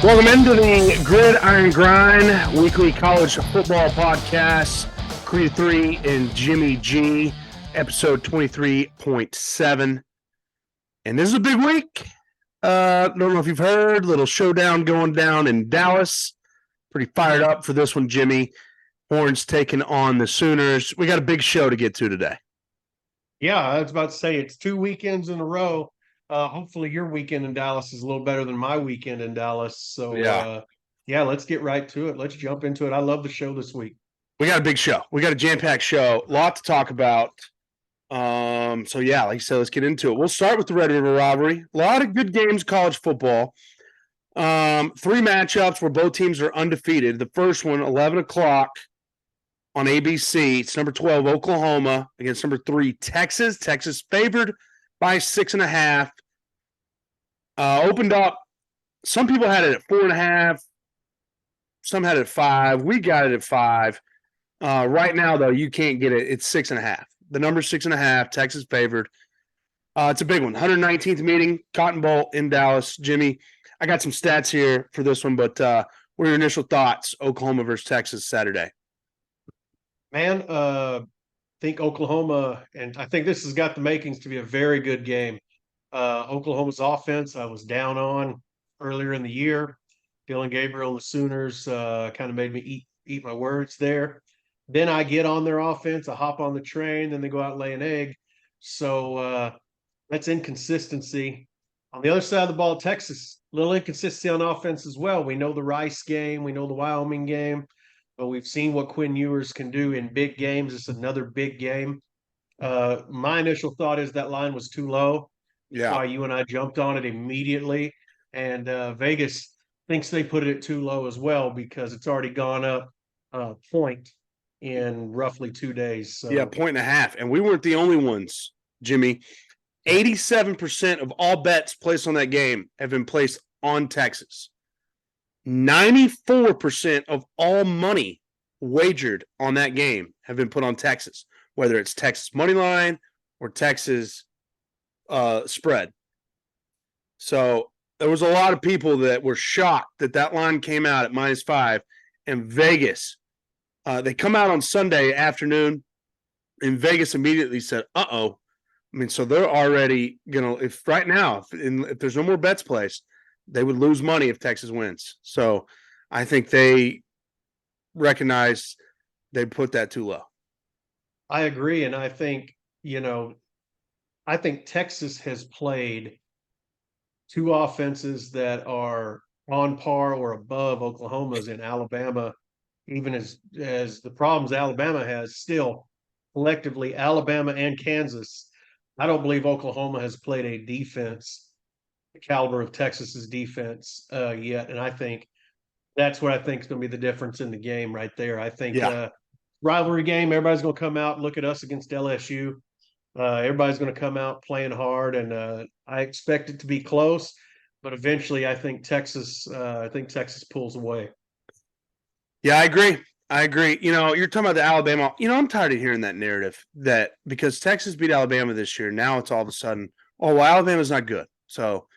Welcome into the Gridiron Grind weekly college football podcast. Creta 3 and Jimmy G, episode 23.7. And this is a big week. Don't know if you've heard, little showdown going down in Dallas. Pretty fired up for this one, Jimmy. Horns taking on the Sooners. We got a big show to get to today. Yeah, I was about to say it's 2 weekends in a row. Hopefully your weekend in Dallas is a little better than my weekend in Dallas. So, yeah, let's get right to it. Let's jump into it. I love the show this week. We got a big show. We got a jam-packed show. A lot to talk about. So, yeah, like you said, let's get into it. We'll start with the Red River Rivalry. A lot of good games, college football. 3 matchups where both teams are undefeated. The first one, 11 o'clock on ABC. It's number 12, Oklahoma, against number 3, Texas. Texas favored by 6.5. Opened up. Some people had it at 4.5. Some had it at 5. We got it at 5. Right now, though, you can't get it. It's 6.5. The number's 6.5. Texas favored. It's a big one. 119th meeting, Cotton Bowl in Dallas. Jimmy, I got some stats here for this one, but what are your initial thoughts? Oklahoma versus Texas Saturday. Man, I think Oklahoma, and I think this has got the makings to be a very good game. Oklahoma's offense, I was down on earlier in the year. Dillon Gabriel and the Sooners kind of made me eat my words there. Then I get on their offense, I hop on the train, then they go out and lay an egg. So that's inconsistency. On the other side of the ball, Texas, a little inconsistency on offense as well. We know the Rice game, we know the Wyoming game, but we've seen what Quinn Ewers can do in big games. It's another big game. My initial thought is that line was too low. Yeah. Why you and I jumped on it immediately. And Vegas thinks they put it at too low as well because it's already gone up a point in roughly 2 days. So. Yeah, 1.5. And we weren't the only ones, Jimmy. 87% of all bets placed on that game have been placed on Texas. 94% of all money wagered on that game have been put on Texas, whether it's Texas money line or Texas spread. So there was a lot of people that were shocked that line came out at -5, and Vegas, they come out on Sunday afternoon, and Vegas immediately said, uh-oh. I mean, so they're already going to, if there's no more bets placed, they would lose money if Texas wins. So I think they recognize they put that too low. I agree. And I think, I think Texas has played 2 offenses that are on par or above Oklahoma's in Alabama, even as the problems Alabama has still collectively, Alabama and Kansas. I don't believe Oklahoma has played a defense the caliber of Texas's defense yet. And I think that's what I think is going to be the difference in the game right there. I think rivalry game, everybody's going to come out and look at us against LSU. Everybody's going to come out playing hard, and I expect it to be close. But eventually, I think Texas pulls away. Yeah, I agree. You're talking about the Alabama. I'm tired of hearing that narrative that because Texas beat Alabama this year, now it's all of a sudden, oh, well, Alabama's not good. So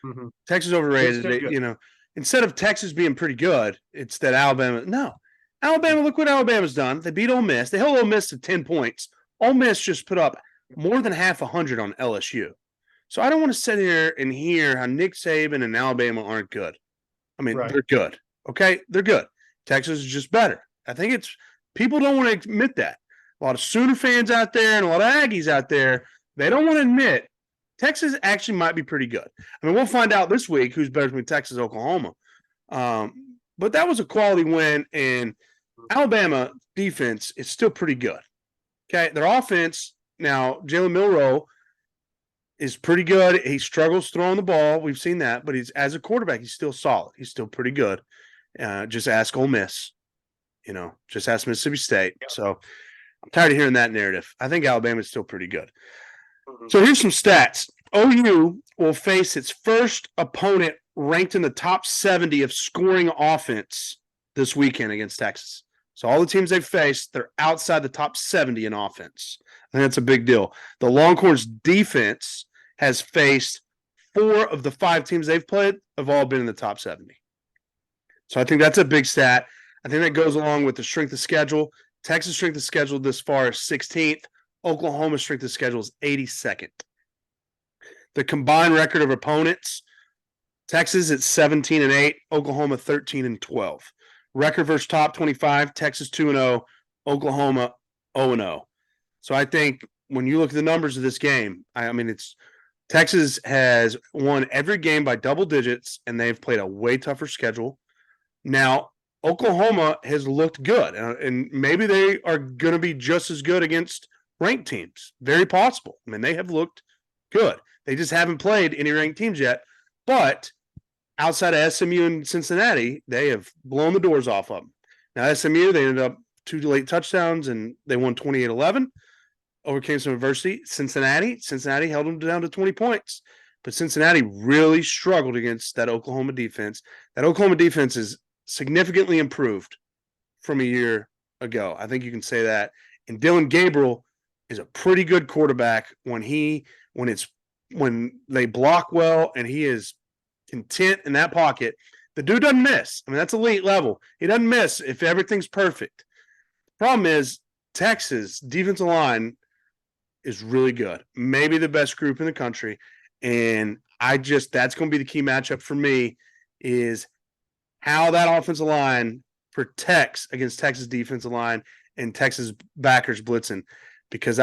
Texas overrated. Instead of Texas being pretty good, it's that Alabama. Look what Alabama's done. They beat Ole Miss. They held Ole Miss to 10 points. Ole Miss just put up more than half 100 on LSU. So I don't want to sit here and hear how Nick Saban and Alabama aren't good. I mean, They're good. Okay, they're good. Texas is just better. I think people don't want to admit that. A lot of Sooner fans out there and a lot of Aggies out there, they don't want to admit Texas actually might be pretty good. I mean, we'll find out this week who's better between Texas and Oklahoma. But that was a quality win, and Alabama defense is still pretty good. Okay, their offense, now Jalen Milroe is pretty good. He struggles throwing the ball. We've seen that, but as a quarterback, he's still solid. He's still pretty good. Just ask Ole Miss. Just ask Mississippi State. Yeah. So I'm tired of hearing that narrative. I think Alabama is still pretty good. So here's some stats. OU will face its first opponent ranked in the top 70 of scoring offense this weekend against Texas. So all the teams they've faced, they're outside the top 70 in offense. I think that's a big deal. The Longhorns defense has faced 4 of the 5 teams they've played have all been in the top 70. So I think that's a big stat. I think that goes along with the strength of schedule. Texas strength of schedule this far is 16th. Oklahoma strength of schedule is 82nd. The combined record of opponents, Texas at 17-8, Oklahoma 13-12. Record versus top 25, Texas 2-0, Oklahoma 0-0. So I think when you look at the numbers of this game, I mean, it's Texas has won every game by double digits, and they've played a way tougher schedule. Now, Oklahoma has looked good, and maybe they are going to be just as good against ranked teams. Very possible. I mean, they have looked good. They just haven't played any ranked teams yet. But outside of SMU and Cincinnati, they have blown the doors off of them. Now, SMU, they ended up 2 late touchdowns, and they won 28-11. Overcame some adversity. Cincinnati held them down to 20 points. But Cincinnati really struggled against that Oklahoma defense. That Oklahoma defense is significantly improved from a year ago. I think you can say that. And Dylan Gabriel is a pretty good quarterback when they block well and he is content in that pocket. The dude doesn't miss. I mean, that's elite level. He doesn't miss if everything's perfect. The problem is Texas defensive line is really good. Maybe the best group in the country. And that's going to be the key matchup for me is how that offensive line protects against Texas defensive line and Texas backers blitzing. Because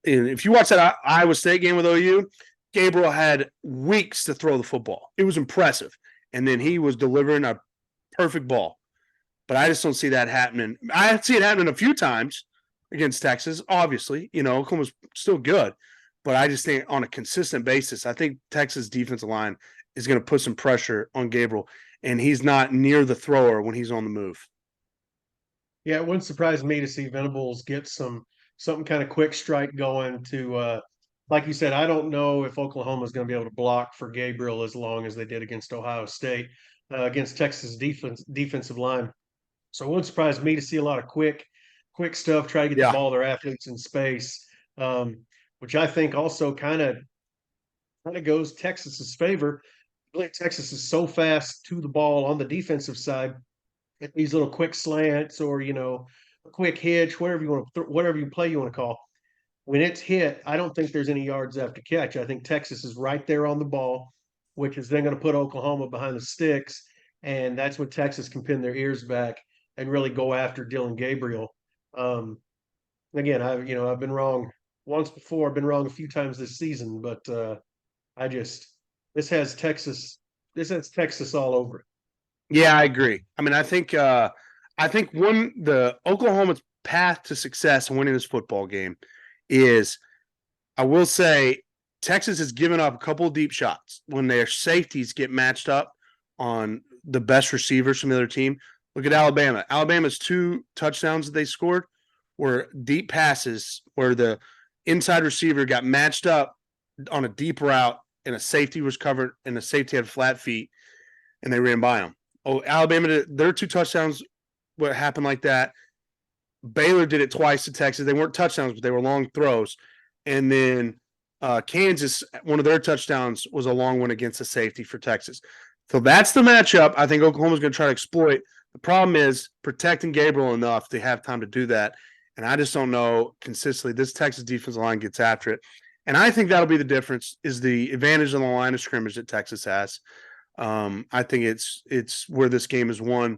if you watch that Iowa State game with OU, Gabriel had weeks to throw the football. It was impressive. And then he was delivering a perfect ball. But I just don't see that happening. I see it happening a few times against Texas, obviously. Oklahoma's still good. But I just think on a consistent basis, I think Texas defensive line is going to put some pressure on Gabriel, and he's not near the thrower when he's on the move. Yeah, it wouldn't surprise me to see Venables get something kind of quick strike going to like you said, I don't know if Oklahoma is going to be able to block for Gabriel as long as they did against Ohio State, against Texas defensive line. So it wouldn't surprise me to see a lot of quick stuff, try to get the ball to their athletes in space, which I think also kind of goes Texas's favor. I believe Texas is so fast to the ball on the defensive side. These little quick slants or a quick hitch, whatever you play you want to call. When it's hit, I don't think there's any yards after catch. I think Texas is right there on the ball, which is then going to put Oklahoma behind the sticks, and that's when Texas can pin their ears back and really go after Dylan Gabriel. Again, I've been wrong once before. I've been wrong a few times this season, but this has Texas all over it. Yeah, I agree. I mean, I think the Oklahoma's path to success in winning this football game is, I will say, Texas has given up a couple of deep shots when their safeties get matched up on the best receivers from the other team. Look at Alabama. Alabama's 2 touchdowns that they scored were deep passes where the inside receiver got matched up on a deep route and a safety was covered and the safety had flat feet and they ran by him. Oh, Alabama, their 2 touchdowns, what happened like that. Baylor did it twice to Texas. They weren't touchdowns, but they were long throws. And then Kansas, one of their touchdowns was a long one against the safety for Texas. So that's the matchup I think Oklahoma's going to try to exploit. The problem is protecting Gabriel enough to have time to do that. And I just don't know consistently. This Texas defensive line gets after it. And I think that'll be the difference, is the advantage on the line of scrimmage that Texas has. I think it's where this game is won.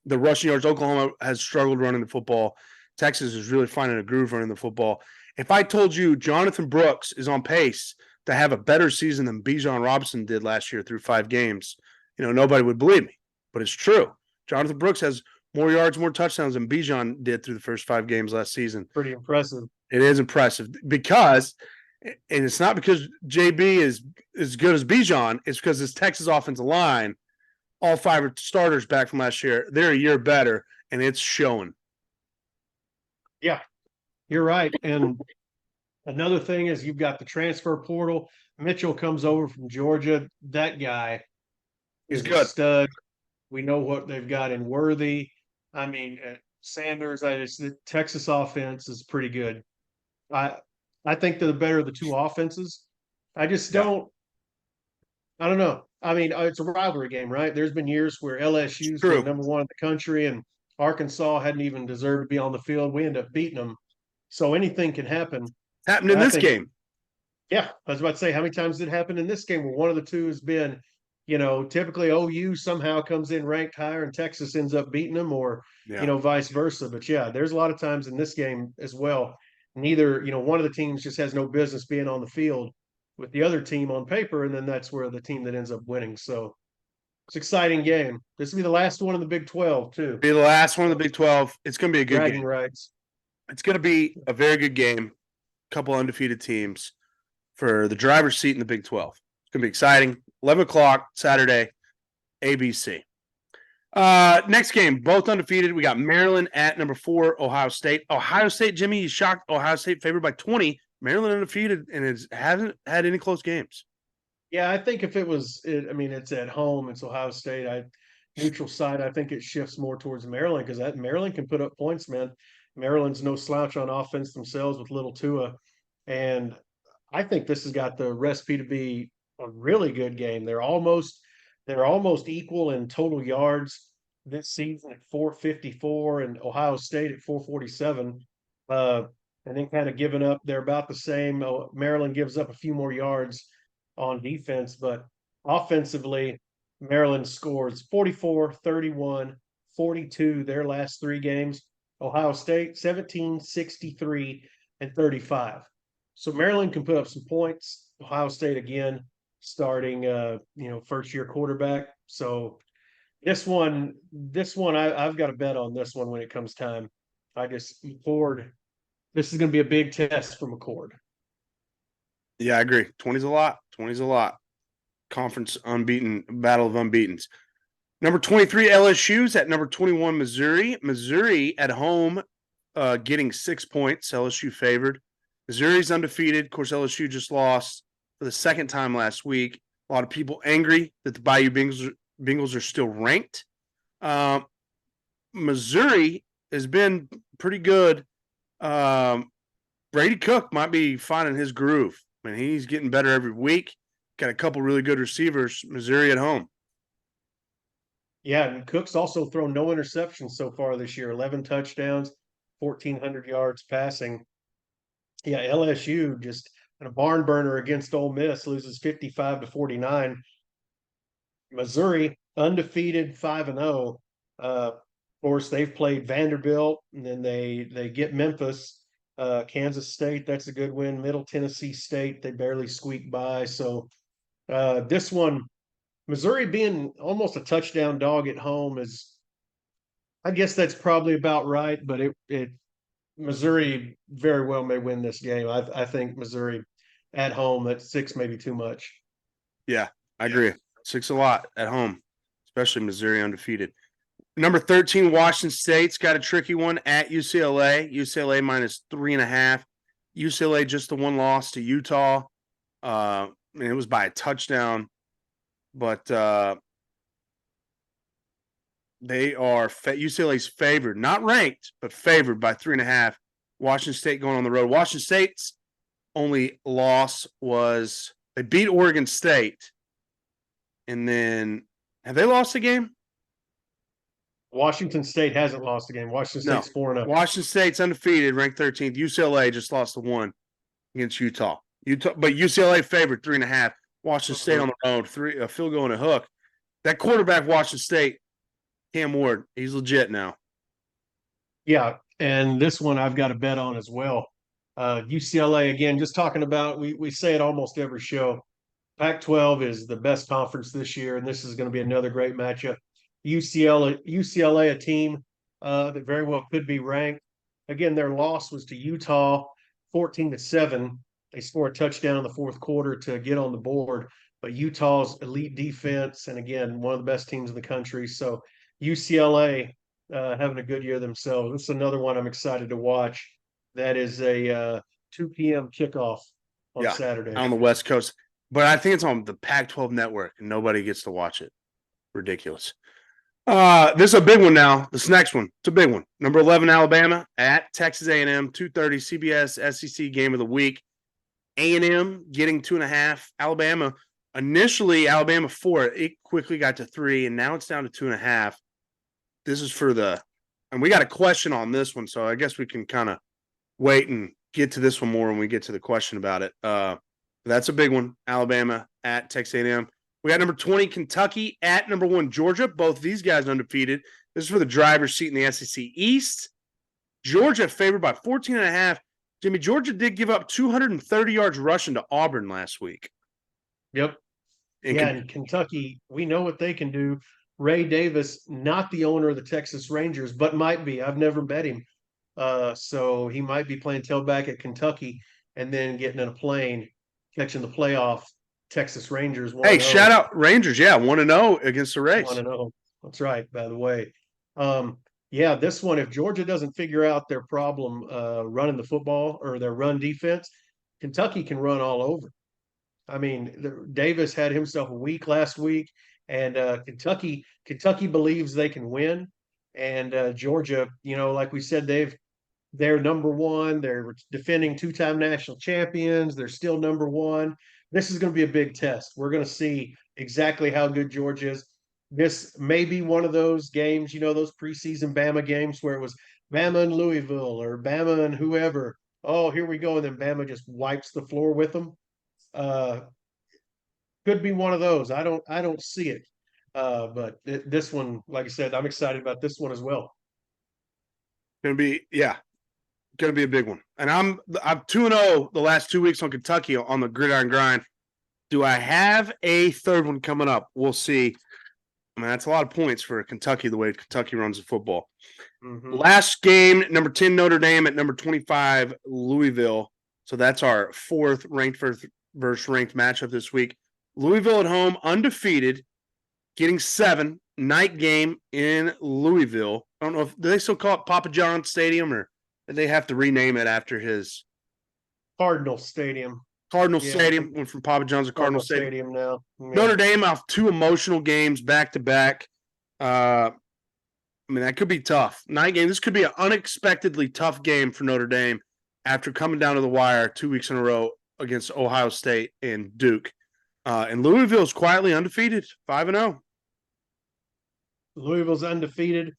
The rushing yards, Oklahoma has struggled running the football. Texas is really finding a groove running the football. If I told you Jonathan Brooks is on pace to have a better season than Bijan Robinson did last year through 5 games, nobody would believe me. But it's true. Jonathan Brooks has more yards, more touchdowns than Bijan did through the first 5 games last season. Pretty impressive. It is impressive because, and it's not because JB is as good as Bijan, it's because this Texas offensive line, all 5 starters back from last year, they're a year better, and it's showing. Yeah, you're right. And another thing is you've got the transfer portal. Mitchell comes over from Georgia. That guy is a stud. We know what they've got in Worthy. I mean, Sanders, the Texas offense is pretty good. I think they're the better of the 2 offenses. I just don't know. I mean, it's a rivalry game, right? There's been years where LSU's been True. number one in the country and Arkansas hadn't even deserved to be on the field. We end up beating them. So anything can happen. Happened in And I this think, game. yeah, I was about to say, how many times did it happen in this game where one of the two has been, typically OU somehow comes in ranked higher and Texas ends up beating them, or, Yeah. vice versa. But yeah, there's a lot of times in this game as well. Neither, one of the teams just has no business being on the field with the other team on paper, and then that's where the team that ends up winning. So it's an exciting game. This will be the last one in the Big 12, too. Be the last one of the Big 12. It's going to be a good Bragging game. rights. It's going to be a very good game. Couple undefeated teams for the driver's seat in the Big 12. It's going to be exciting. 11 o'clock Saturday, ABC. Next game, both undefeated. We got Maryland at number 4, Ohio State. Ohio State, Jimmy, you shocked. Ohio State favored by 20. Maryland undefeated, and it hasn't had any close games. Yeah, I think if it's at home, it's Ohio State. Neutral side, I think it shifts more towards Maryland because that Maryland can put up points, man. Maryland's no slouch on offense themselves with little Tua, and I think this has got the recipe to be a really good game. They're almost equal in total yards this season at 454 and Ohio State at 447. And then kind of giving up, they're about the same. Maryland gives up a few more yards on defense, but offensively, Maryland scores 44, 31, 42 their last 3 games. Ohio State 17, 63, and 35. So Maryland can put up some points. Ohio State again starting first year quarterback. So this one I've got to bet on this one when it comes time. McCord. This is going to be a big test for McCord. Yeah, I agree. 20's a lot. 20's a lot. Conference unbeaten, battle of unbeatens. Number 23, LSU's at number 21, Missouri. Missouri at home getting 6 points. LSU favored. Missouri's undefeated. Of course, LSU just lost for the second time last week. A lot of people angry that the Bayou Bengals are still ranked. Missouri has been pretty good. Brady Cook might be finding his groove. I mean, he's getting better every week. Got a couple really good receivers. Missouri at home. Yeah, and Cook's also thrown no interceptions so far this year. 11 touchdowns, 1,400 yards passing. Yeah, LSU just in a barn burner against Ole Miss, loses 55-49. Missouri undefeated 5-0. Of course, they've played Vanderbilt, and then they get Memphis. Kansas State, that's a good win. Middle Tennessee State, they barely squeaked by. So this one, Missouri being almost a touchdown dog at home is, I guess that's probably about right. But Missouri very well may win this game. I think Missouri at home at 6 maybe too much. Yeah, I agree. 6 a lot at home, especially Missouri undefeated. Number 13, Washington State's got a tricky one at UCLA. UCLA -3.5. UCLA just the one loss to Utah. And it was by a touchdown. But they are UCLA's favored, not ranked, but favored by 3.5. Washington State going on the road. Washington State's only loss was they beat Oregon State. And then have they lost a game? Washington State hasn't lost a game. Washington State's 4-0. Washington State's undefeated, ranked 13th. UCLA just lost the 1 against Utah. But UCLA favored 3.5. Washington State on the road, a field goal and a hook. That quarterback, Washington State, Cam Ward, he's legit now. Yeah, and this one I've got a bet on as well. UCLA, again, just talking about, we say it almost every show. Pac-12 is the best conference this year, and this is going to be another great matchup. UCLA, a team that very well could be ranked. Again, their loss was to Utah, 14-7. They score a touchdown in the fourth quarter to get on the board. But Utah's elite defense, and again, one of the best teams in the country. So UCLA having a good year themselves. This is another one I'm excited to watch. That is a 2 p.m. kickoff on Saturday. On the West Coast. But I think it's on the Pac-12 network, and nobody gets to watch it. Ridiculous. This is a big one now. This next one, it's a big one. Number 11, Alabama at Texas A&M, 2:30 CBS SEC game of the week. A&M getting 2.5. Alabama Initially, Alabama 4, it quickly got to 3, and now it's down to 2.5. This is for and we got a question on this one, so I guess we can kind of wait and get to this one more when we get to the question about it. That's a big one. Alabama at Texas A&M. We got number 20, Kentucky at number 1, Georgia. Both these guys undefeated. This is for the driver's seat in the SEC East. Georgia favored by 14.5. Jimmy, Georgia did give up 230 yards rushing to Auburn last week. Yep. And Kentucky, we know what they can do. Ray Davis, not the owner of the Texas Rangers, but might be. I've never bet him. So he might be playing tailback at Kentucky and then getting in a plane, catching the playoff Texas Rangers. Hey, shout out Rangers. Yeah, 1-0 against the Rays. 1-0. That's right, by the way. Yeah, this one, if Georgia doesn't figure out their problem running the football or their run defense, Kentucky can run all over. I mean, Davis had himself a week last week, and Kentucky believes they can win, and Georgia, like we said, they're number one. They're defending two-time national champions. They're still number one. This is going to be a big test. We're going to see exactly how good Georgia is. This may be one of those games, those preseason Bama games where it was Bama and Louisville or Bama and whoever. Oh, here we go, and then Bama just wipes the floor with them. Could be one of those. I don't see it. But this one, like I said, I'm excited about this one as well. Gonna be a big one. And I'm 2-0 the last 2 weeks on Kentucky on the gridiron grind. Do I have a third one coming up? We'll see. I mean, that's a lot of points for Kentucky, the way Kentucky runs the football. Mm-hmm. Last game, number 10, Notre Dame at number 25, Louisville. So that's our fourth ranked versus ranked matchup this week. Louisville at home, undefeated, getting 7, night game in Louisville. I don't know do they still call it Papa John Stadium, or did they have to rename it after his Cardinal Stadium? Stadium went from Papa John's to Cardinal Stadium now. Yeah. Notre Dame off 2 emotional games back to back. I mean, that could be tough. Night game. This could be an unexpectedly tough game for Notre Dame after coming down to the wire 2 weeks in a row against Ohio State and Duke. And Louisville is quietly undefeated, 5-0. Louisville's undefeated.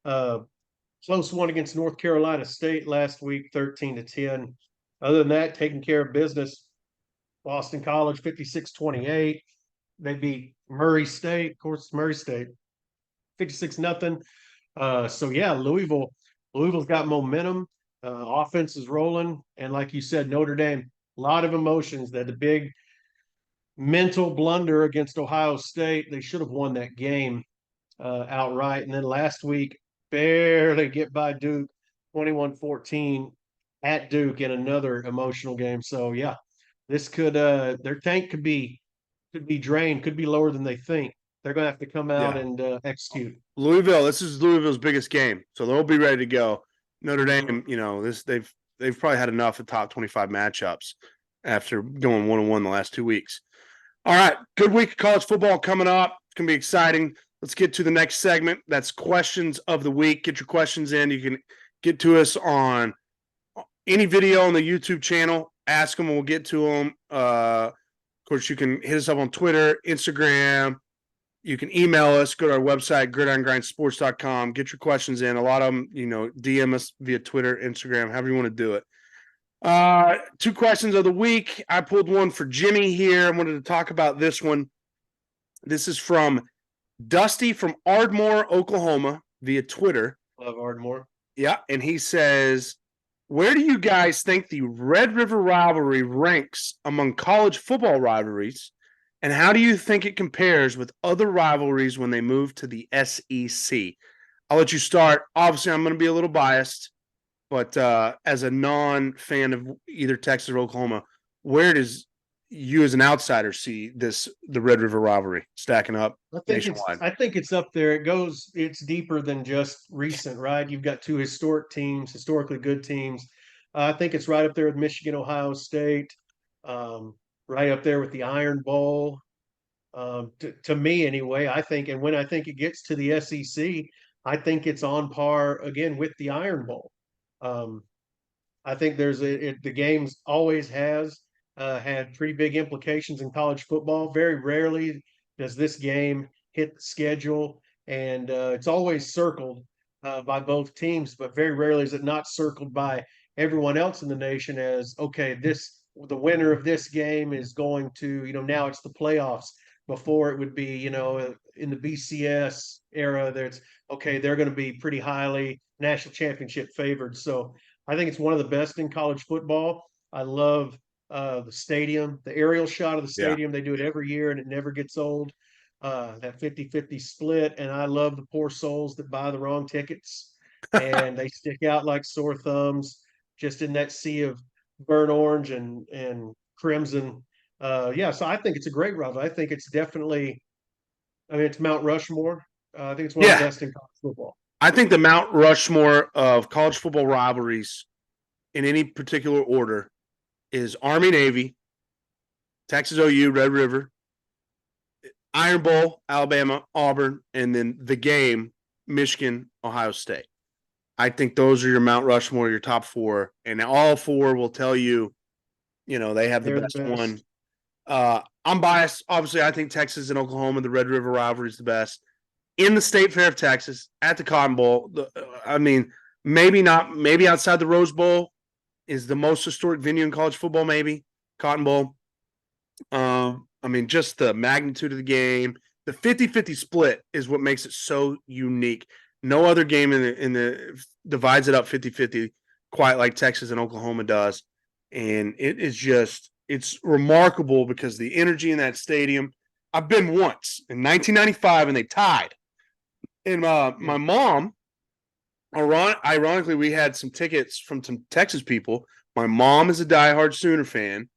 Close one against North Carolina State last week, 13-10. Other than that, taking care of business. Boston College, 56-28. They beat Murray State. Of course, Murray State, 56-0. So, yeah, Louisville's got momentum. Offense is rolling. And like you said, Notre Dame, a lot of emotions. That the big mental blunder against Ohio State. They should have won that game outright. And then last week, barely get by Duke, 21-14 at Duke in another emotional game. So, yeah, this could their tank could be drained, could be lower than they think. They're going to have to come out and execute. Louisville, this is Louisville's biggest game, so they'll be ready to go. Notre Dame, they've probably had enough of top 25 matchups after going 1-1 the last 2 weeks. All right, good week of college football coming up. It's going to be exciting. Let's get to the next segment. That's questions of the week. Get your questions in. You can get to us on any video on the YouTube channel. Ask them, and we'll get to them. Of course, you can hit us up on Twitter, Instagram. You can email us. Go to our website, gridirongrindsports.com. Get your questions in. A lot of them, DM us via Twitter, Instagram, however you want to do it. 2 questions of the week. I pulled one for Jimmy here. I wanted to talk about this one. This is from Dusty from Ardmore, Oklahoma, via Twitter. Love Ardmore. Yeah, and he says, where do you guys think the Red River Rivalry ranks among college football rivalries, and how do you think it compares with other rivalries when they move to the SEC? I'll let you start. Obviously, I'm going to be a little biased, but as a non-fan of either Texas or Oklahoma, where does you as an outsider see the Red River Rivalry stacking up nationwide? I think it's up there. It's deeper than just recent, right? You've got 2 historically good teams. I think it's right up there with Michigan, Ohio State, right up there with the Iron Bowl. To me, anyway, I think, and when I think it gets to the SEC, I think it's on par again with the Iron Bowl. I think the games always has had pretty big implications in college football. Very rarely does this game hit the schedule, and it's always circled by both teams, but very rarely is it not circled by everyone else in the nation as, okay, the winner of this game is going to, now it's the playoffs. Before it would be, in the BCS era, there's okay, they're going to be pretty highly national championship favored. So I think it's one of the best in college football. I love the stadium, the aerial shot of the Yeah. stadium. They do it every year and it never gets old. That 50-50 split. And I love the poor souls that buy the wrong tickets and they stick out like sore thumbs just in that sea of burnt orange and crimson. Yeah, so I think it's a great rivalry. I think it's definitely, I mean, it's Mount Rushmore. I think it's one of the Yeah. best in college football. I think the Mount Rushmore of college football rivalries in any particular order is Army Navy, Texas OU, Red River, Iron Bowl, Alabama, Auburn, and then the game, Michigan, Ohio State. I think those are your Mount Rushmore, your top four, and all four will tell you, they have the They're best the one. best. I'm biased. Obviously, I think Texas and Oklahoma, the Red River Rivalry is the best. In the State Fair of Texas, at the Cotton Bowl, maybe not, maybe outside the Rose Bowl is the most historic venue in college football, maybe, Cotton Bowl. Just the magnitude of the game. The 50-50 split is what makes it so unique. No other game in the divides it up 50-50 quite like Texas and Oklahoma does. And it is just, it's remarkable because the energy in that stadium. I've been once in 1995 and they tied. And my mom, ironically, we had some tickets from some Texas people. My mom is a diehard Sooner fan,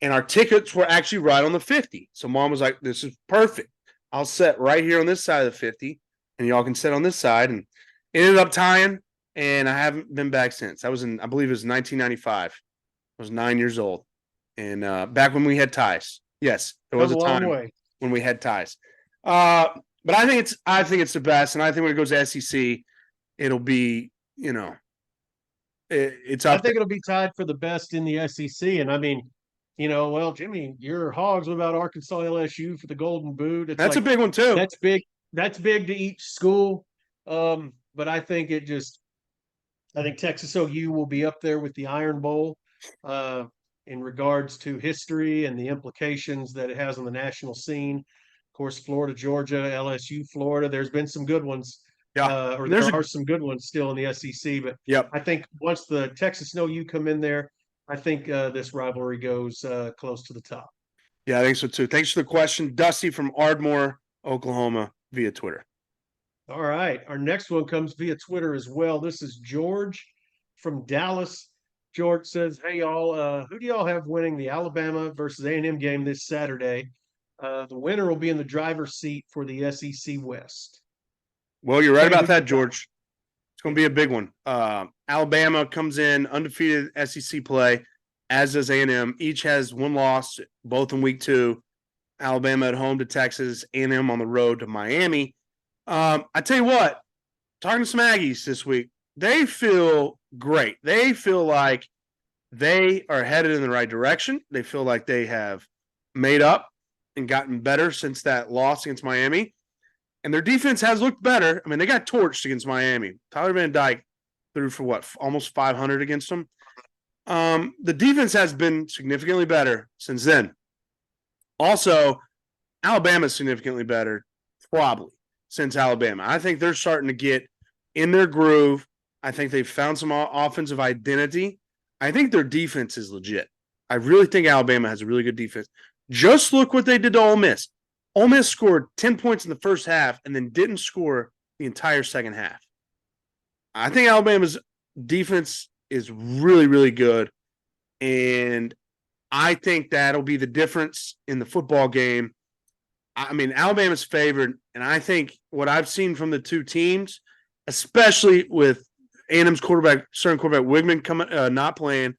and our tickets were actually right on the 50. So mom was like, "This is perfect. I'll sit right here on this side of the 50, and y'all can sit on this side." And it ended up tying, and I haven't been back since. I believe it was 1995. I was 9 years old, and back when we had ties. Yes, there was Come a a long time way. when we had ties. But I think it's the best, and I think when it goes to SEC, it'll be it's I up there. think it'll be tied for the best in the SEC. And I mean, well, Jimmy, your Hogs. What about Arkansas LSU for the Golden Boot? It's That's a like big one too. that's big. That's big to each school. But I think I think Texas OU will be up there with the Iron Bowl in regards to history and the implications that it has on the national scene. Of course, Florida, Georgia, LSU, Florida. There's been some good ones, Yeah, or there's there are some good ones still in the SEC. But yep. I think once the Texas and OU come in there, I think this rivalry goes close to the top. Yeah, I think so too. Thanks for the question, Dusty from Ardmore, Oklahoma, via Twitter. All right. Our next one comes via Twitter as well. This is George from Dallas. George says, "Hey y'all, who do y'all have winning the Alabama versus A&M game this Saturday? The winner will be in the driver's seat for the SEC West." Well, you're right Trey, about who you that, got? George. It's going to be a big one. Alabama comes in undefeated SEC play, as does A&M. Each has one loss, both in week 2. Alabama at home to Texas, A&M on the road to Miami. I tell you what, talking to some Aggies this week, they feel great. They feel like they are headed in the right direction. They feel like they have made up and gotten better since that loss against Miami. And their defense has looked better. I mean, they got torched against Miami. Tyler Van Dyke threw for what, almost 500 against them. The defense has been significantly better since then. Also, Alabama's significantly better, probably, since Alabama. I think they're starting to get in their groove. I think they've found some offensive identity. I think their defense is legit. I really think Alabama has a really good defense. Just look what they did to Ole Miss. Ole Miss scored 10 points in the first half and then didn't score the entire second half. I think Alabama's defense is really, really good. And I think that'll be the difference in the football game. I mean, Alabama's favored, and I think what I've seen from the two teams, especially with A&M's starting quarterback Wigman not playing,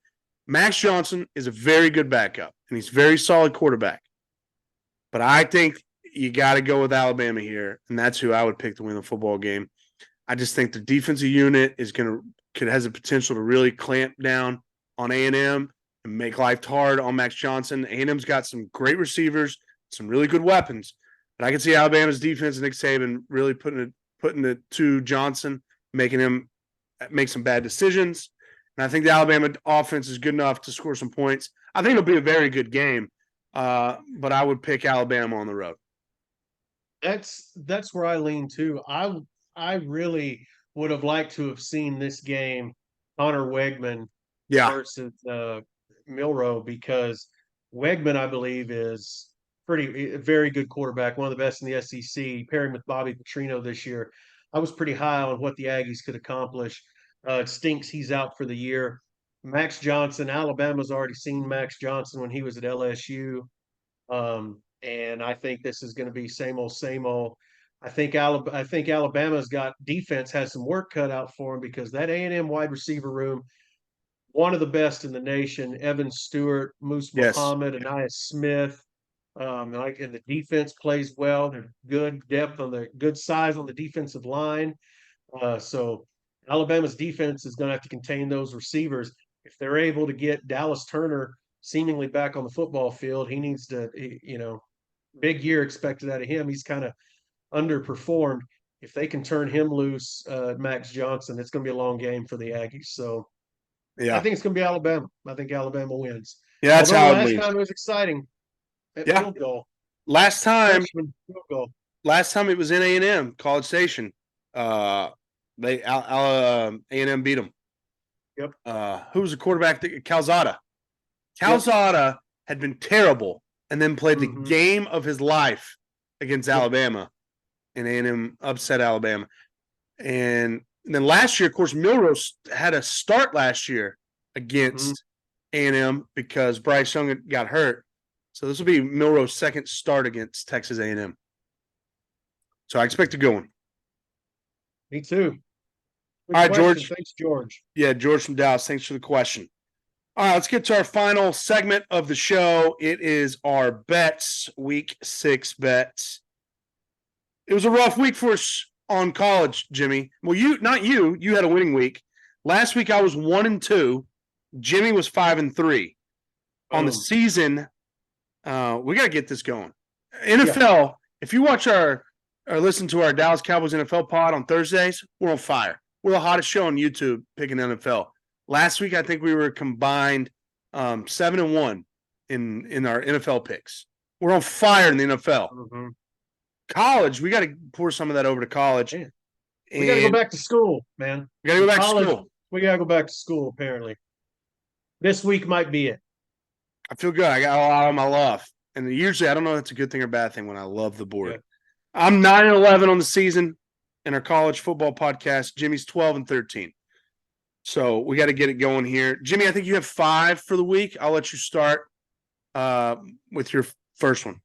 Max Johnson is a very good backup, and he's a very solid quarterback. But I think you got to go with Alabama here, and that's who I would pick to win the football game. I just think the defensive unit has the potential to really clamp down on A&M, and make life hard on Max Johnson. A&M's got some great receivers, some really good weapons. But I can see Alabama's defense and Nick Saban really putting it to Johnson, making him make some bad decisions. And I think the Alabama offense is good enough to score some points. I think it'll be a very good game, but I would pick Alabama on the road. That's where I lean too. I really would have liked to have seen this game, Connor Wegman Yeah. versus Milroe, because Wegman, I believe, is a very good quarterback, one of the best in the SEC, pairing with Bobby Petrino this year. I was pretty high on what the Aggies could accomplish. It stinks he's out for the year. Max Johnson, Alabama's already seen Max Johnson when he was at LSU. And I think this is going to be same old, same old. I think Alabama's got defense has some work cut out for him, because that A&M wide receiver room, one of the best in the nation. Evan Stewart, Moose Yes. Muhammad, Anais Smith. And the defense plays well. They're good depth on the good size on the defensive line. So Alabama's defense is going to have to contain those receivers. If they're able to get Dallas Turner seemingly back on the football field, he needs to, big year expected out of him. He's kind of underperformed. If they can turn him loose, Max Johnson, it's going to be a long game for the Aggies. So Yeah. I think it's going to be Alabama. I think Alabama wins. Yeah, that's how last time it was exciting. Field goal. Last time field goal. Last time it was in A&M, College Station. A&M beat them. Yep. Who was the quarterback? Calzada. Calzada had been terrible and then played the game of his life against Alabama, and A&M upset Alabama. And then last year, of course, Milroe had a start last year against A&M because Bryce Young got hurt. So this will be Milroe's second start against Texas A&M. So I expect a good one. Me too. Good All right, question. George. Thanks, George. Yeah, George from Dallas. Thanks for the question. All right, let's get to our final segment of the show. It is our bets, week 6 bets. It was a rough week for us on college, Jimmy. Well, you had a winning week. Last week I was 1-2. Jimmy was 5-3. On the season, we got to get this going. NFL, if you watch or listen to our Dallas Cowboys NFL pod on Thursdays, we're on fire. We're the hottest show on YouTube picking NFL. Last week, I think we were combined 7-1 in our NFL picks. We're on fire in the NFL. Mm-hmm. College, we got to pour some of that over to college. Man. We got to go back to school, man. We got to go back to school. We got to go back to school, apparently. This week might be it. I feel good. I got a lot of my love. And usually, I don't know if that's a good thing or bad thing when I love the board. Yeah. I'm 9-11 on the season in our college football podcast. Jimmy's 12-13. So we got to get it going here. Jimmy, I think you have 5 for the week. I'll let you start with your first one.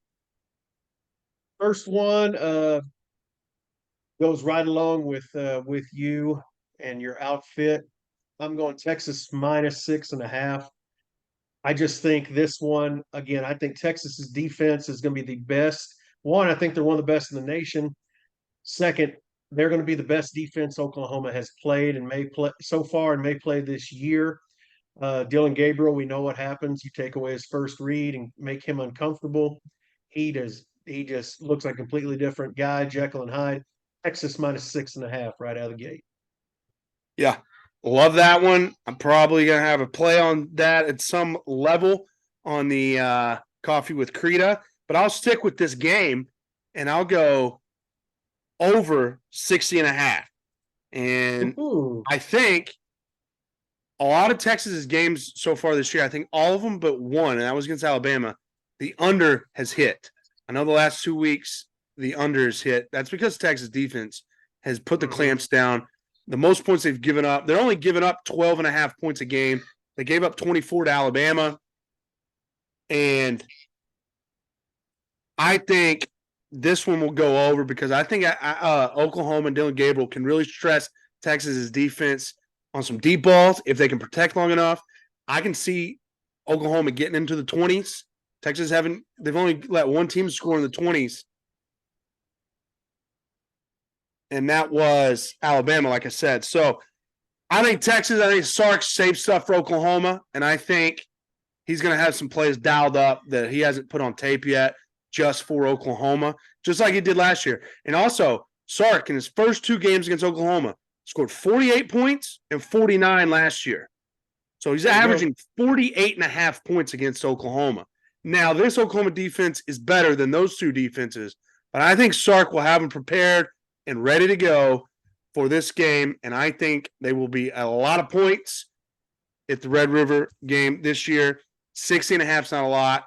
First one goes right along with you and your outfit. I'm going Texas -6.5. I just think this one, again, I think Texas's defense is going to be the best. One, I think they're one of the best in the nation. Second, they're going to be the best defense Oklahoma has played and may play so far and may play this year. Dylan Gabriel, we know what happens. You take away his first read and make him uncomfortable. He just looks like a completely different guy, Jekyll and Hyde. Texas -6.5 right out of the gate. Yeah, love that one. I'm probably going to have a play on that at some level on the Coffee with Creta, but I'll stick with this game and I'll go over 60.5. And I think a lot of Texas's games so far this year, I think all of them but one, and that was against Alabama, the under has hit. I know the last 2 weeks the under has hit. That's because Texas defense has put the clamps down. The most points they've given up, they're only giving up 12.5 points a game. They gave up 24 to Alabama. And I think this one will go over because I think Oklahoma and Dylan Gabriel can really stress Texas's defense on some deep balls if they can protect long enough. I can see Oklahoma getting into the 20s. Texas they've only let one team score in the 20s. And that was Alabama, like I said. So I think Texas, I think Sark's safe stuff for Oklahoma. And I think he's going to have some plays dialed up that he hasn't put on tape yet just for Oklahoma, just like he did last year. And also, Sark, in his first 2 games against Oklahoma, scored 48 points and 49 last year. So he's averaging 48.5 points against Oklahoma. Now, this Oklahoma defense is better than those 2 defenses, but I think Sark will have them prepared and ready to go for this game, and I think they will be a lot of points at the Red River game this year. 60.5 is not a lot.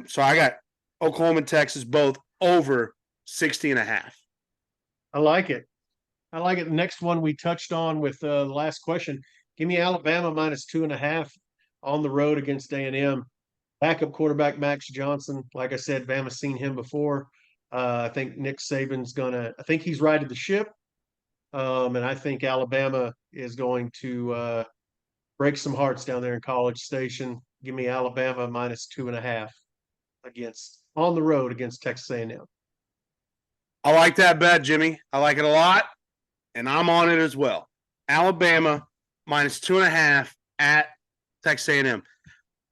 So I got Oklahoma and Texas both over 60.5. I like it. I like it. The next one we touched on with the last question. Give me Alabama minus 2.5 on the road against A&M. Backup quarterback Max Johnson. Like I said, Bama's seen him before. I think Nick Saban's I think he's righted the ship. And I think Alabama is going to break some hearts down there in College Station. Give me Alabama minus 2.5 on the road against Texas A&M. I like that bet, Jimmy. I like it a lot, and I'm on it as well. Alabama minus 2.5 at Texas A&M.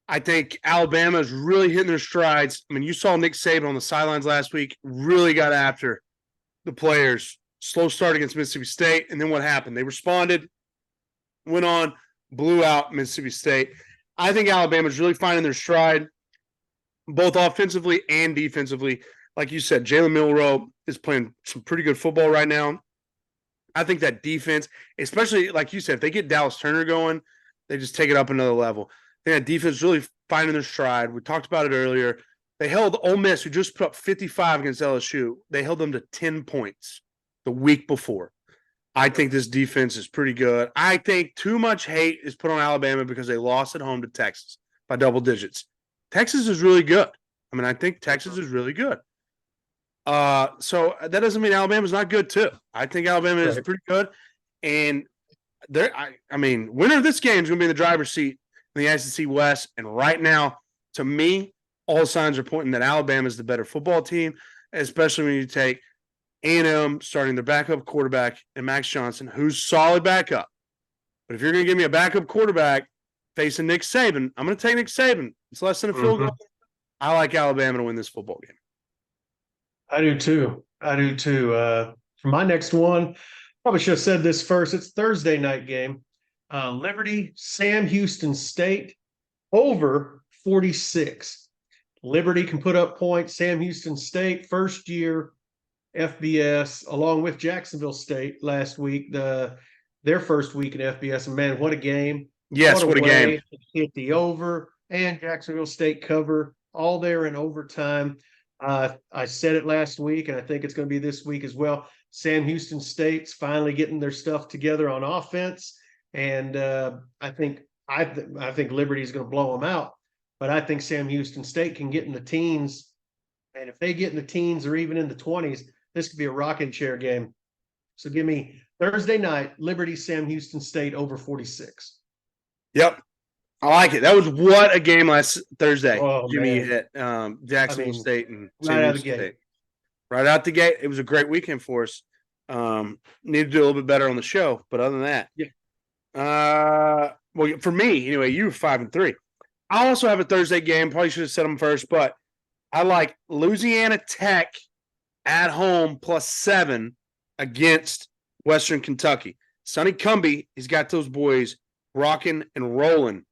I think Alabama is really hitting their strides. I mean, you saw Nick Saban on the sidelines last week, really got after the players. Slow start against Mississippi State, and then what happened? They responded, went on, blew out Mississippi State. I think Alabama's really finding their stride, both offensively and defensively. Like you said, Jalen Milroe is playing some pretty good football right now. I think that defense, especially like you said, if they get Dallas Turner going, they just take it up another level. I think that defense is really finding their stride. We talked about it earlier. They held Ole Miss, who just put up 55 against LSU. They held them to 10 points the week before. I think this defense is pretty good. I think too much hate is put on Alabama because they lost at home to Texas by double digits. Texas is really good. I mean, I think Texas is really good. So that doesn't mean Alabama's not good too. I think Alabama is pretty good. And I mean, winner of this game is going to be in the driver's seat in the SEC West. And right now, to me, all signs are pointing that Alabama is the better football team, especially when you take A&M starting their backup quarterback and Max Johnson, who's solid backup. But if you're going to give me a backup quarterback facing Nick Saban, I'm going to take Nick Saban. It's less than a field goal. I like Alabama to win this football game. I do too. For my next one, probably should have said this first. It's Thursday night game. Liberty, Sam Houston State, over 46. Liberty can put up points. Sam Houston State, first year FBS, along with Jacksonville State last week, their first week in FBS. And man, what a game. Yes, what a game. Hit the over and Jacksonville State cover all there in overtime. I said it last week, and I think it's going to be this week as well. Sam Houston State's finally getting their stuff together on offense, and I think Liberty is going to blow them out. But I think Sam Houston State can get in the teens, and if they get in the teens or even in the 20s, this could be a rocking chair game. So give me Thursday night, Liberty, Sam Houston State over 46. Yep. I like it. That was what a game last Thursday. Jimmy hit Jacksonville State and Sam Houston State. Right out the gate. It was a great weekend for us. Need to do a little bit better on the show, but other than that, well, for me anyway, you were 5-3. I also have a Thursday game. Probably should have said them first, but I like Louisiana Tech at home +7 against Western Kentucky. Sonny Cumbie, he's got those boys rocking and rolling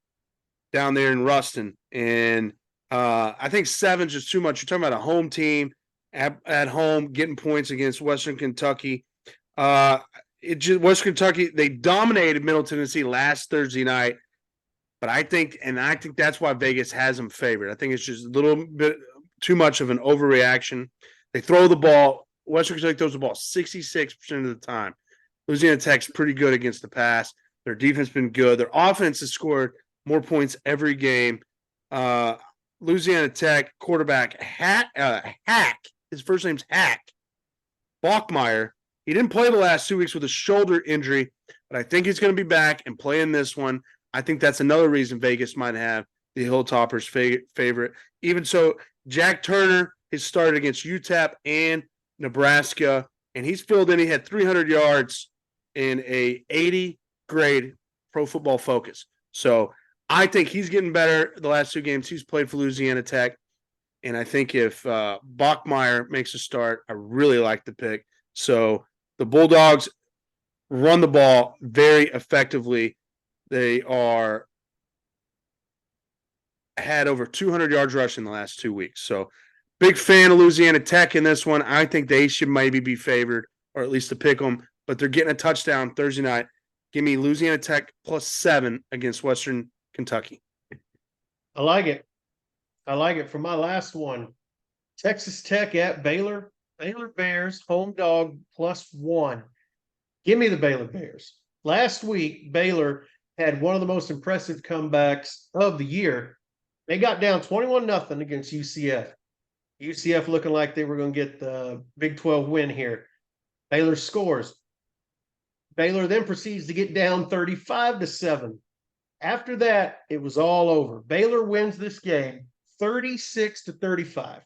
down there in Ruston. And I think 7's just too much. You're talking about a home team at home getting points against Western Kentucky. Western Kentucky, they dominated Middle Tennessee last Thursday night. But I think that's why Vegas has them favored. I think it's just a little bit too much of an overreaction. They throw the ball. Western Kentucky throws the ball 66% of the time. Louisiana Tech's pretty good against the pass. Their defense has been good. Their offense has scored more points every game. Louisiana Tech quarterback Hack. His first name's Hack. Bachmeyer. He didn't play the last 2 weeks with a shoulder injury, but I think he's going to be back and play in this one. I think that's another reason Vegas might have the Hilltoppers favorite. Even so, Jack Turner has started against UTEP and Nebraska, and he's filled in. He had 300 yards in a 80 grade Pro Football Focus. So I think he's getting better the last 2 games he's played for Louisiana Tech. And I think if Bachmeier makes a start, I really like the pick. So the Bulldogs run the ball very effectively. They are had over 200 yards rushing the last 2 weeks. So big fan of Louisiana Tech in this one. I think they should maybe be favored, or at least to pick them. But they're getting a touchdown Thursday night. Give me Louisiana Tech +7 against Western Kentucky. I like it. I like it. For my last one, Texas Tech at Baylor. Baylor Bears, home dog +1. Give me the Baylor Bears. Last week, Baylor had one of the most impressive comebacks of the year. They got down 21-0 against UCF. UCF looking like they were going to get the Big 12 win here. Baylor scores. Baylor then proceeds to get down 35-7. After that, it was all over. Baylor wins this game 36-35.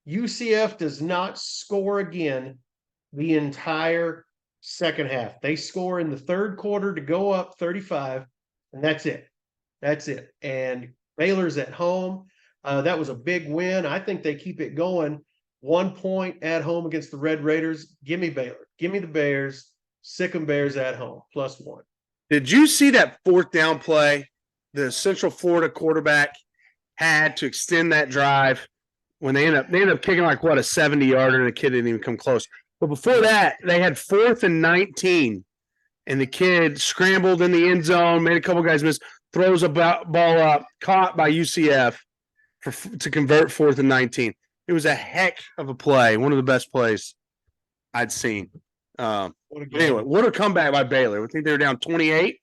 UCF does not score again the entire second half. They score in the third quarter to go up 35, and that's it. That's it. And Baylor's at home. That was a big win. I think they keep it going. 1 point at home against the Red Raiders. Give me Baylor. Give me the Bears. Sick 'em Bears at home +1. Did you see that 4th down play the Central Florida quarterback had to extend that drive when they ended up kicking like what, a 70-yarder, and the kid didn't even come close. But before that, they had 4th and 19, and the kid scrambled in the end zone, made a couple guys miss, throws a ball up, caught by UCF to convert 4th and 19. It was a heck of a play, one of the best plays I'd seen. Anyway, what a comeback by Baylor. I think they were down 28.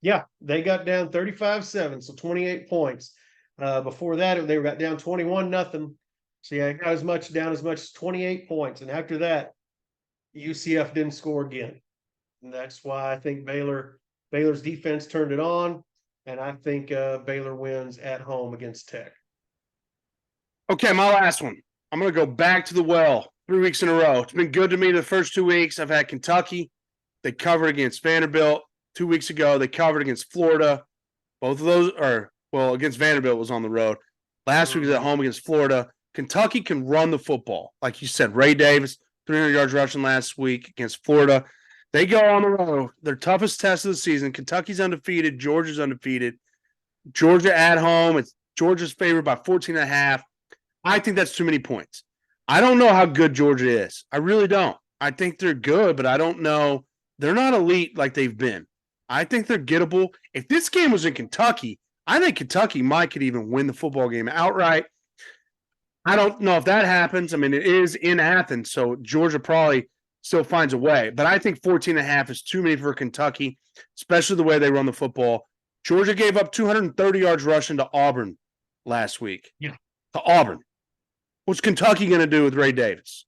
Yeah, they got down 35-7, so 28 points. Before that, they got down 21-0. So yeah, got down as much as 28 points. And after that, UCF didn't score again. And that's why I think Baylor's defense turned it on. And I think Baylor wins at home against Tech. Okay, my last one. I'm going to go back to the well 3 weeks in a row. It's been good to me the first 2 weeks. I've had Kentucky. They covered against Vanderbilt. 2 weeks ago, they covered against Florida. Both of those are, well, against Vanderbilt was on the road. Last week was at home against Florida. Kentucky can run the football. Like you said, Ray Davis, 300 yards rushing last week against Florida. They go on the road. Their toughest test of the season. Kentucky's undefeated. Georgia's undefeated. Georgia at home. It's Georgia's favored by 14.5. I think that's too many points. I don't know how good Georgia is. I really don't. I think they're good, but I don't know. They're not elite like they've been. I think they're gettable. If this game was in Kentucky, I think Kentucky could even win the football game outright. I don't know if that happens. I mean, it is in Athens, so Georgia probably still finds a way. But I think 14.5 is too many for Kentucky, especially the way they run the football. Georgia gave up 230 yards rushing to Auburn last week. Yeah. To Auburn. What's Kentucky going to do with Ray Davis?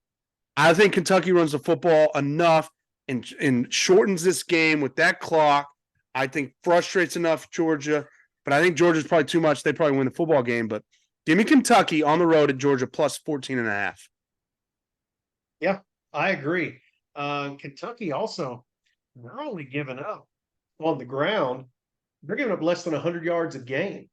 I think Kentucky runs the football enough and shortens this game with that clock. I think frustrates enough Georgia, but I think Georgia's probably too much. They probably win the football game, but give me Kentucky on the road at Georgia +14.5. Yeah, I agree. Kentucky also, they're only giving up on the ground. They're giving up less than 100 yards a game.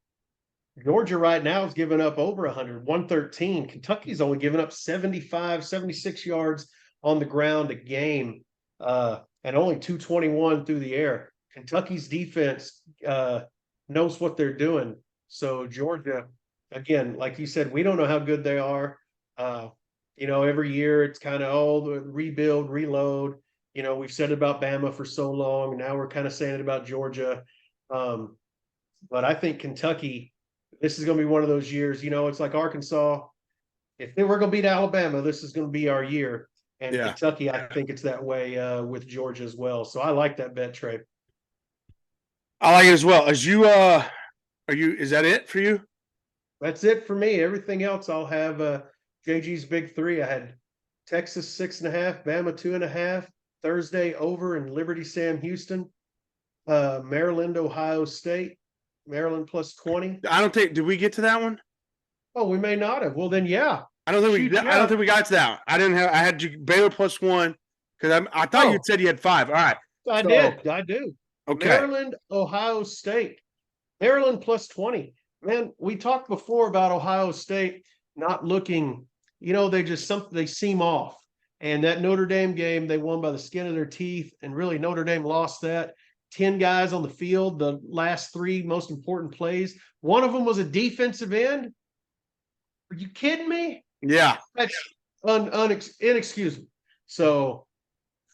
Georgia right now is giving up over 100, 113. Kentucky's only giving up 75, 76 yards on the ground a game, and only 221 through the air. Kentucky's defense knows what they're doing. So Georgia, again, like you said, we don't know how good they are. Every year it's kind of, the rebuild, reload. We've said it about Bama for so long. Now we're kind of saying it about Georgia. But I think Kentucky, this is going to be one of those years, it's like Arkansas. If we're going to beat Alabama, this is going to be our year. And yeah. Kentucky, I think it's that way with Georgia as well. So I like that bet, Trey. I like it as well. Is that it for you? That's it for me. Everything else, I'll have JG's big three. I had Texas 6.5, Bama 2.5, Thursday over in Liberty Sam Houston, Maryland, Ohio State, Maryland +20. I don't think, did we get to that one? Oh, we may not have. Well, then, yeah. I don't think we got to that one. I had Baylor +1 because I thought you said you had 5. All right. I do. Okay. Maryland, Ohio State. Maryland plus 20. Man, we talked before about Ohio State not looking, they seem off. And that Notre Dame game, they won by the skin of their teeth. And really, Notre Dame lost that. 10 guys on the field, the last 3 most important plays. One of them was a defensive end. Are you kidding me? Yeah. That's inexcusable. So,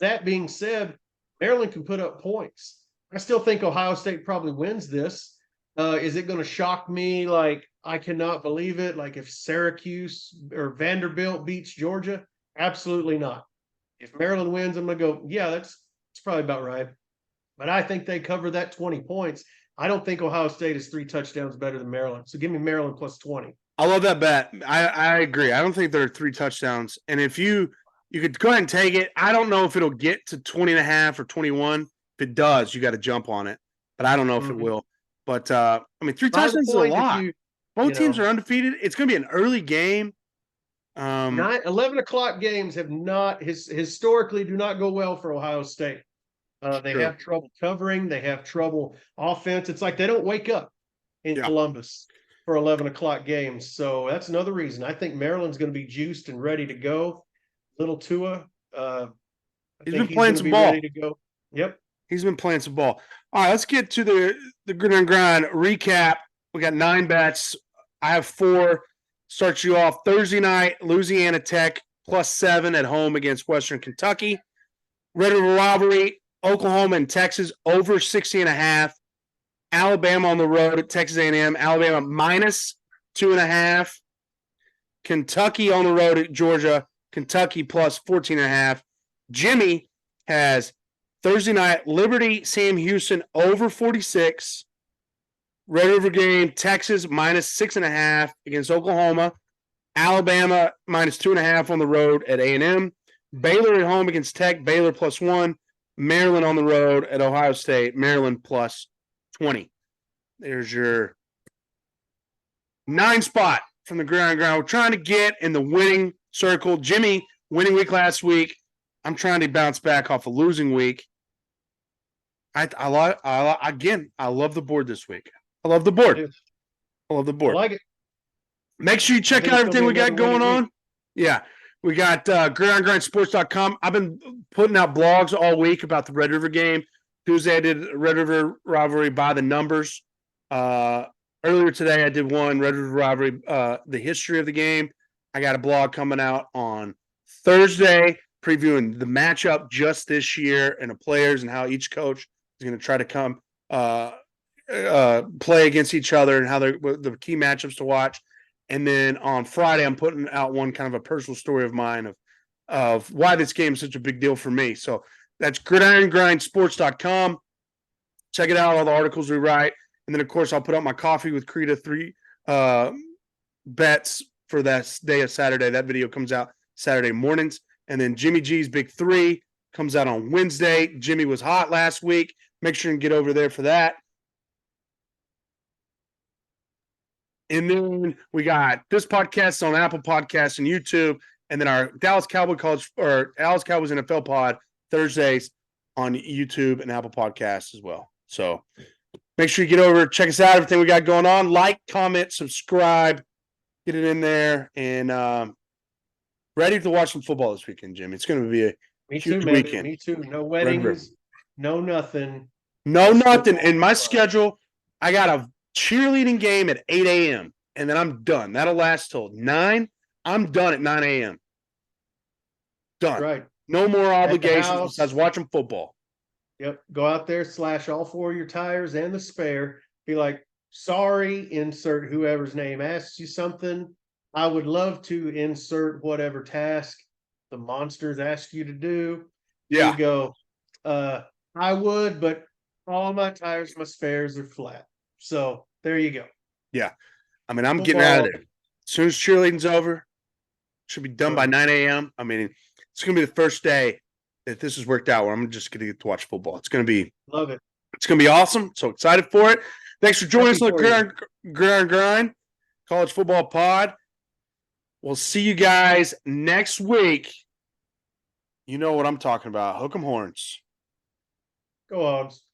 that being said, Maryland can put up points. I still think Ohio State probably wins this. Is it going to shock me? Like, I cannot believe it. Like, if Syracuse or Vanderbilt beats Georgia, absolutely not. If Maryland wins, I'm going to go, yeah, that's probably about right. But I think they cover that 20 points. I don't think Ohio State is 3 touchdowns better than Maryland. So give me Maryland plus 20. I love that bet. I agree. I don't think there are 3 touchdowns. And if you could go ahead and take it. I don't know if it'll get to 20.5 or 21. If it does, you got to jump on it. But I don't know if it will. But, 3 touchdowns is a lot. Both teams are undefeated. It's going to be an early game. 11 o'clock games have not historically do not go well for Ohio State. They have trouble covering. They have trouble offense. It's like they don't wake up in Columbus for 11 o'clock games. So that's another reason. I think Maryland's going to be juiced and ready to go. Little Tua. He's been playing some ball. Ready to go. Yep. He's been playing some ball. All right, let's get to the grit and grind recap. We got 9 bets. I have 4. Starts you off Thursday night, Louisiana Tech +7 at home against Western Kentucky. Red River Rivalry, Oklahoma and Texas over 60.5. Alabama on the road at Texas A&M. Alabama -2.5. Kentucky on the road at Georgia. Kentucky +14.5. Jimmy has Thursday night, Liberty, Sam Houston over 46. Red River game, Texas -6.5 against Oklahoma. Alabama -2.5 on the road at A&M. Baylor at home against Tech, Baylor +1. Maryland on the road at Ohio State, Maryland +20. There's your 9 spot from the ground. We're trying to get in the winning circle. Jimmy, winning week last week. I'm trying to bounce back off a losing week. I love the board this week. I love the board. I like it. Make sure you check out everything we got going on. Yeah. We got gridirongrindsports.com. I've been putting out blogs all week about the Red River game. Tuesday I did Red River Rivalry by the numbers. Earlier today I did one, Red River Rivalry, the history of the game. I got a blog coming out on Thursday previewing the matchup just this year and the players and how each coach is going to try to come play against each other and how the key matchups to watch. And then on Friday, I'm putting out one kind of a personal story of mine of why this game is such a big deal for me. So that's gridirongrindsports.com. Check it out, all the articles we write. And then, of course, I'll put out my Coffee with Creta 3 bets for that day of Saturday. That video comes out Saturday mornings. And then Jimmy G's Big 3 comes out on Wednesday. Jimmy was hot last week. Make sure you get over there for that. And then we got this podcast on Apple Podcasts and YouTube. And then our Dallas Cowboys NFL pod Thursdays on YouTube and Apple Podcasts as well. So make sure you get over, check us out, everything we got going on. Like, comment, subscribe, get it in there. And ready to watch some football this weekend, Jim. It's going to be a huge weekend. Me too. No weddings, no nothing. No nothing. In my schedule, I got a cheerleading game at 8 a.m. and then I'm done. That'll last till 9. I'm done at 9 a.m. Done. Right. No more obligations besides watching football. Yep. Go out there, slash all 4 of your tires and the spare. Be like, sorry, insert whoever's name asks you something. I would love to insert whatever task the monsters ask you to do. Yeah. You go, I would, but all my tires, my spares are flat. So there you go. Yeah. I mean, I'm getting out of there. As soon as cheerleading's over, should be done by 9 a.m. I mean, it's going to be the first day that this has worked out where I'm just going to get to watch football. It's going to be – love it. It's going to be awesome. So excited for it. Thanks for joining us on the Grind College Football Pod. We'll see you guys next week. You know what I'm talking about. Hook 'em horns. Go Hogs.